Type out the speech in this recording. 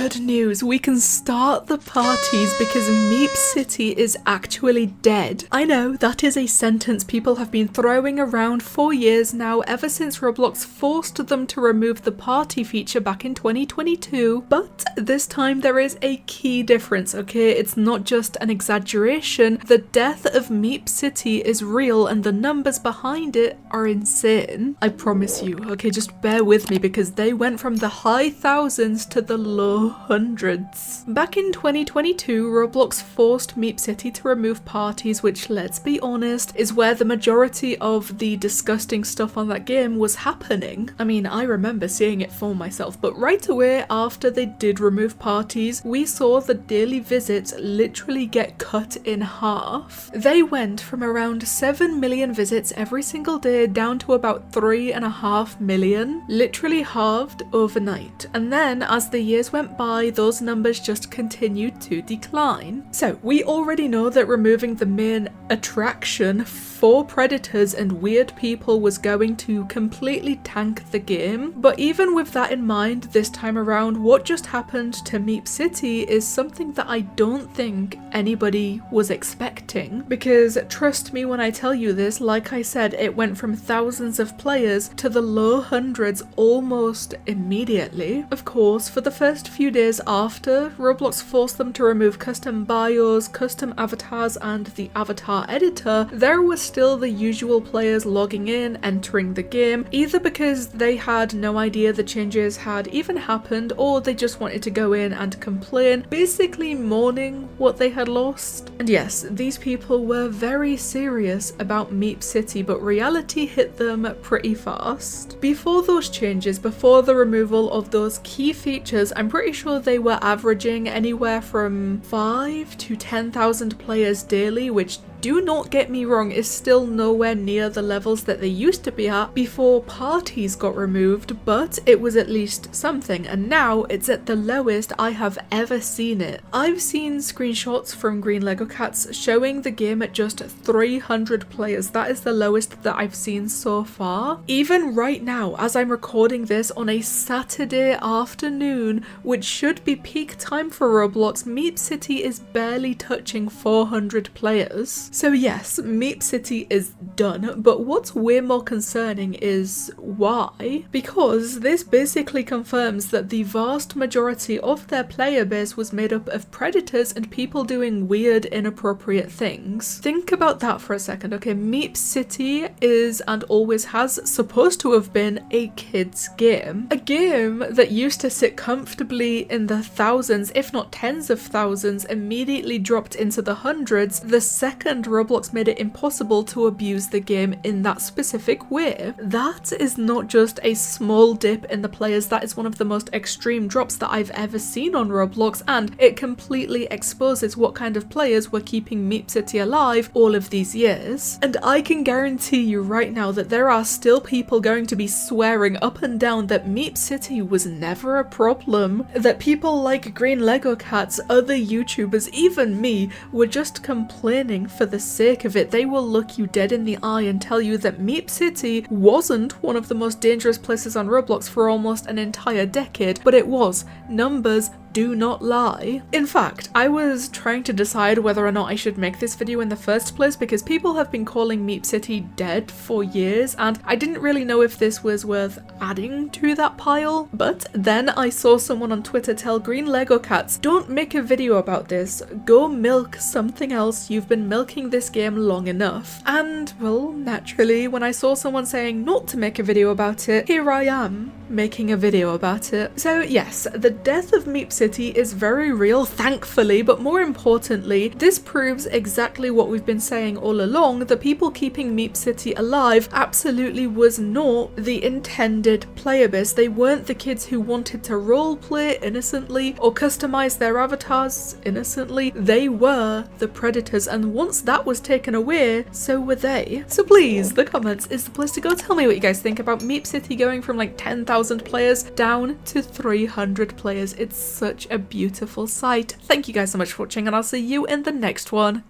Good news, we can start the parties because MeepCity is actually dead. I know, that is a sentence people have been throwing around for years now, ever since Roblox forced them to remove the party feature back in 2022, but this time there is a key difference, okay? It's not just an exaggeration. The death of MeepCity is real and the numbers behind it are insane. I promise you, okay, just bear with me because they went from the high thousands to the low hundreds. Back in 2022, Roblox forced MeepCity to remove parties, which, let's be honest, is where the majority of the disgusting stuff on that game was happening. I mean, I remember seeing it for myself, but right away after they did remove parties, we saw the daily visits literally get cut in half. They went from around 7 million visits every single day down to about 3.5 million, literally halved overnight. And then as the years went by, those numbers just continued to decline. So we already know that removing the main attraction for predators and weird people was going to completely tank the game. But even with that in mind, this time around, what just happened to MeepCity is something that I don't think anybody was expecting. Because trust me when I tell you this, like I said, it went from thousands of players to the low hundreds almost immediately. Of course, for the first few days after, Roblox forced them to remove custom bios, custom avatars, and the avatar editor, there was still the usual players logging in, entering the game, either because they had no idea the changes had even happened, or they just wanted to go in and complain, basically mourning what they had lost. And yes, these people were very serious about MeepCity, but reality hit them pretty fast. Before those changes, before the removal of those key features, I'm pretty sure they were averaging anywhere from 5 to 10,000 players daily, which, do not get me wrong, is still nowhere near the levels that they used to be at before parties got removed, but it was at least something, and now it's at the lowest I have ever seen it. I've seen screenshots from Green Lego Cats showing the game at just 300 players. That is the lowest that I've seen so far. Even right now, as I'm recording this on a Saturday afternoon, which should be peak time for Roblox, MeepCity is barely touching 400 players. So yes, MeepCity is done, but what's way more concerning is why? Because this basically confirms that the vast majority of their player base was made up of predators and people doing weird, inappropriate things. Think about that for a second, okay? MeepCity is, and always has, supposed to have been a kid's game. A game that used to sit comfortably in the thousands, if not tens of thousands, immediately dropped into the hundreds the second Roblox made it impossible to abuse the game in that specific way. That is not just a small dip in the players, that is one of the most extreme drops that I've ever seen on Roblox, and it completely exposes what kind of players were keeping MeepCity alive all of these years. And I can guarantee you right now that there are still people going to be swearing up and down that MeepCity was never a problem, that people like Green Lego Cats, other YouTubers, even me, were just complaining for the sake of it. They will look you dead in the eye and tell you that MeepCity wasn't one of the most dangerous places on Roblox for almost an entire decade, but it was. Numbers do not lie. In fact, I was trying to decide whether or not I should make this video in the first place because people have been calling MeepCity dead for years, and I didn't really know if this was worth adding to that pile. But then I saw someone on Twitter tell Green Lego Cats, don't make a video about this, go milk something else, you've been milking this game long enough. And well, naturally, when I saw someone saying not to make a video about it, here I am making a video about it. So yes, the death of MeepCity is very real, thankfully, but more importantly, this proves exactly what we've been saying all along. The people keeping MeepCity alive absolutely was not the intended player base. They weren't the kids who wanted to roleplay innocently or customize their avatars innocently. They were the predators, and once that was taken away, so were they. So please, the comments is the place to go. Tell me what you guys think about MeepCity going from like 10,000 players down to 300 players. It's such a beautiful sight. Thank you guys so much for watching, and I'll see you in the next one.